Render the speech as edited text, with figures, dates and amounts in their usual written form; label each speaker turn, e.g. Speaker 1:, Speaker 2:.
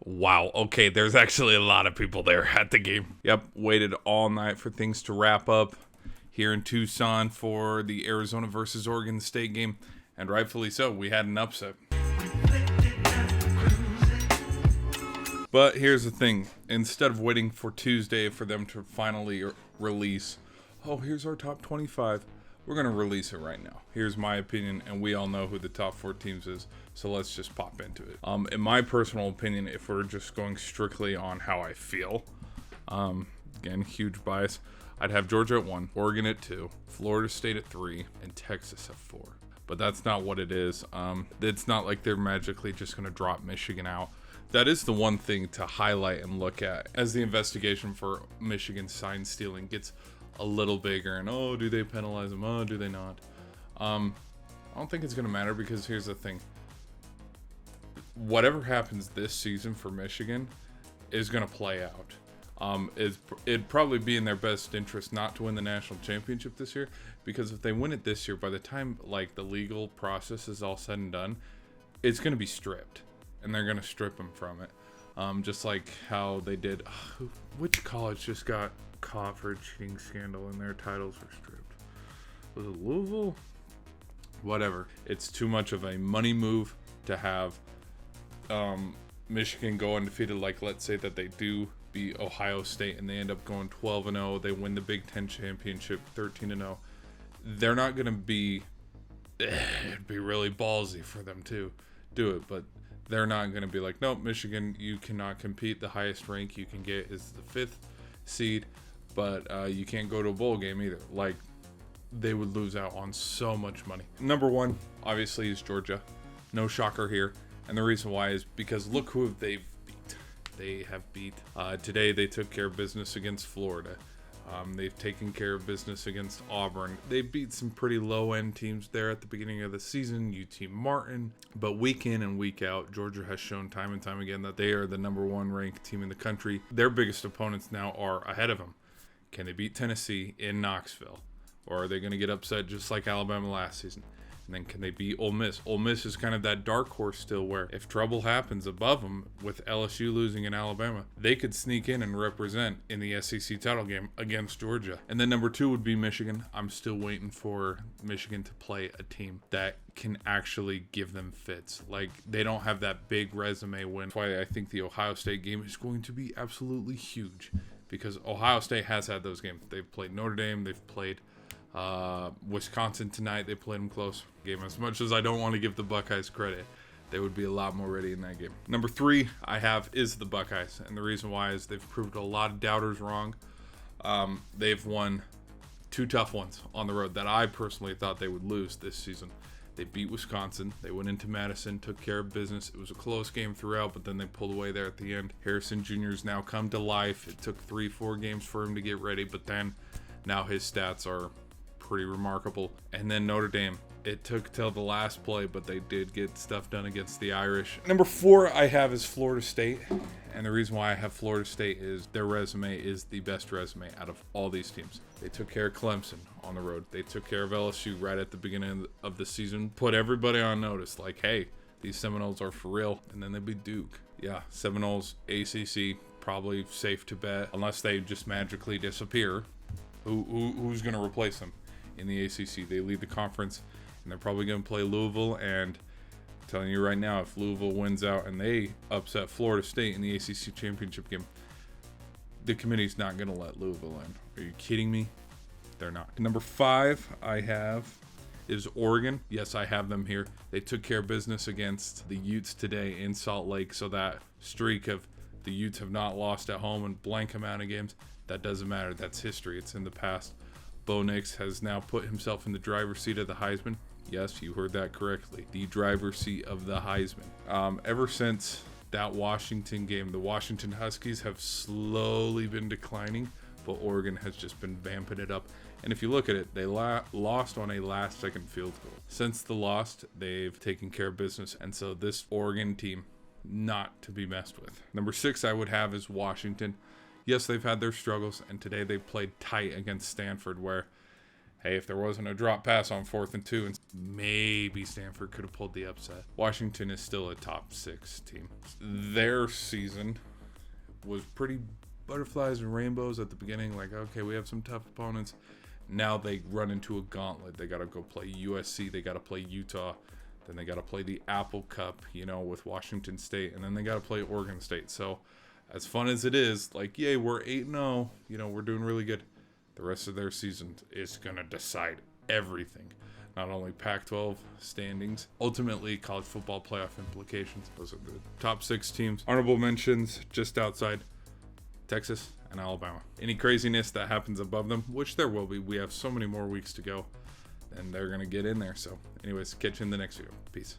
Speaker 1: Wow, okay, there's actually a lot of people there at the game. Yep, waited all night for things to wrap up here in Tucson for the Arizona versus Oregon State game, and rightfully so. We had an upset. But here's the thing. Instead of waiting for Tuesday for them to finally release, oh, here's our top 25, we're going to release it right now. Here's my opinion, and we all know who the top 4 teams is, so let's just pop into it. In my personal opinion, if we're just going strictly on how I feel, again, huge bias, I'd have Georgia at 1, Oregon at 2, Florida State at 3, and Texas at 4. But that's not what it is. It's not like they're magically just going to drop Michigan out. That is the one thing to highlight and look at as the investigation for Michigan sign stealing gets a little bigger. And, oh, do they penalize them? Oh, do they not? I don't think it's going to matter because here's the thing. Whatever happens this season for Michigan is going to play out. It'd probably be in their best interest not to win the national championship this year, because if they win it this year, by the time like the legal process is all said and done, it's going to be stripped, and they're going to strip them from it. Just like how they did. Which college just got caught for a cheating scandal and their titles were stripped? Was it Louisville? Whatever. It's too much of a money move to have Michigan go undefeated. Like, let's say that they do beat Ohio State and they end up going 12-0. They win the Big Ten championship 13-0. They're not going to be. It'd be really ballsy for them to do it, but they're not going to be like, nope, Michigan, you cannot compete. The highest rank you can get is the 5th seed, but you can't go to a bowl game either. Like, they would lose out on so much money. Number 1, obviously, is Georgia. No shocker here. And the reason why is because look who they've beat. They have beat. Today, they took care of business against Florida. They've taken care of business against Auburn. They beat some pretty low-end teams there at the beginning of the season, UT Martin. But week in and week out, Georgia has shown time and time again that they are the number 1 ranked team in the country. Their biggest opponents now are ahead of them. Can they beat Tennessee in Knoxville? Or are they going to get upset just like Alabama last season? And then can they beat Ole Miss? Ole Miss is kind of that dark horse still where if trouble happens above them with LSU losing in Alabama, they could sneak in and represent in the SEC title game against Georgia. And then number 2 would be Michigan. I'm still waiting for Michigan to play a team that can actually give them fits. Like, they don't have that big resume win. That's why I think the Ohio State game is going to be absolutely huge, because Ohio State has had those games. They've played Notre Dame. They've played Wisconsin tonight. They played them close game. As much as I don't want to give the Buckeyes credit, they would be a lot more ready in that game. Number 3 I have is the Buckeyes, and the reason why is they've proved a lot of doubters wrong. They've won 2 tough ones on the road that I personally thought they would lose this season. They beat Wisconsin. They went into Madison, took care of business. It was a close game throughout, but then they pulled away there at the end. Harrison Jr. has now come to life. It took 3-4 games for him to get ready, but then now his stats are pretty remarkable. And then Notre Dame, it took till the last play, but they did get stuff done against the Irish. Number 4 I have is Florida State, and the reason why I have Florida State is their resume is the best resume out of all these teams. They took care of Clemson on the road. They took care of LSU right at the beginning of the season, put everybody on notice, like, hey, these Seminoles are for real. And then they beat Duke. Yeah, Seminoles, ACC, probably safe to bet, unless they just magically disappear. Who's going to replace them in the ACC? They lead the conference, and they're probably going to play Louisville. And I'm telling you right now, if Louisville wins out and they upset Florida State in the ACC championship game, the committee's not going to let Louisville in. Are you kidding me? They're not. Number 5 I have is Oregon. Yes, I have them here. They took care of business against the Utes today in Salt Lake, so that streak of the Utes have not lost at home and blank amount of games, that doesn't matter. That's history. It's in the past. Bo Nix has now put himself in the driver's seat of the Heisman. Yes, you heard that correctly. The driver's seat of the Heisman. Ever since that Washington game, the Washington Huskies have slowly been declining, but Oregon has just been vamping it up. And if you look at it, they lost on a last-second field goal. Since the loss, they've taken care of business, and so this Oregon team, not to be messed with. Number 6 I would have is Washington. Yes, they've had their struggles, and today they played tight against Stanford, where Hey, if there wasn't a drop pass on 4th and 2, and maybe Stanford could have pulled the upset. Washington is still a top 6 team. Their season was pretty butterflies and rainbows at the beginning. Like, okay, we have some tough opponents. Now they run into a gauntlet. They got to go play USC. They got to play Utah. Then they got to play the Apple Cup, with Washington State. And then they got to play Oregon State. So as fun as it is, like, yay, we're 8-0. We're doing really good. The rest of their season is going to decide everything. Not only Pac-12 standings, ultimately college football playoff implications. Those are the top 6 teams. Honorable mentions just outside Texas and Alabama. Any craziness that happens above them, which there will be. We have so many more weeks to go, and they're going to get in there. So anyways, catch you in the next video. Peace.